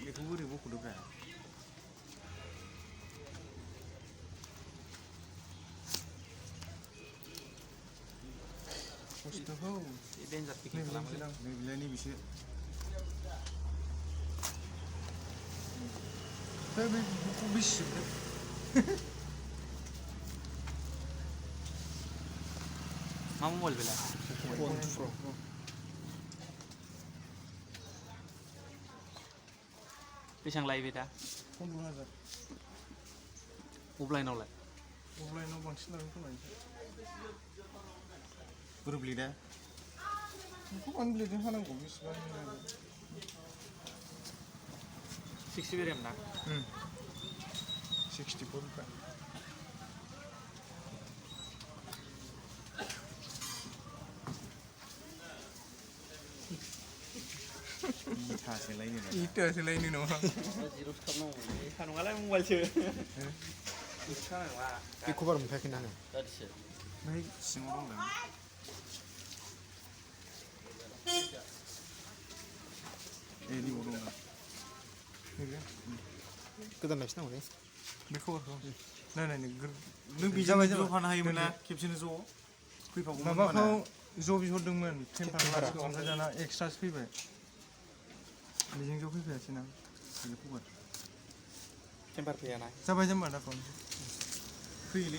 बेखौ बोरै बख'दोब्रा खस्थ'खौ डेन्जार पिकिं खालामो नैबेलाय नैबेसो बेखौ बेसे मा मबाइल बेलाय बेसेबां लायो बे दा 15,000 अफलाइनावलाय अफलाइनाव बांसिन लागोन खोमा बोरो ब्लेडा बेखौ मानो ब्लेडजों हानांगौ बेसेबां 6GB रेम ना 64 ब्रा इटासोलायनो नङा जिर'सो खालामनांगौमोनलै नङालाय मबाइलसो बे खबर मोनफायाखै ना आङो जादिसो ओमफ्राय सिङाव दंदां ए नैबाव दं गोदान लायफिननांगौलै बे खबरखौ नाय नों बेजों ज' फानो हायोमोन ना खेबसेनो ज' फैफागौमोन माबाखौ ज' बिहरदोंमोन टेम्पारा ओमफ्राय दाना एक्सट्रासो फैबाय बेजों ज' फैफायासै ना बेनो खबर टेम्पार फैयाना जाबाय जाम्बा दा फैयोलै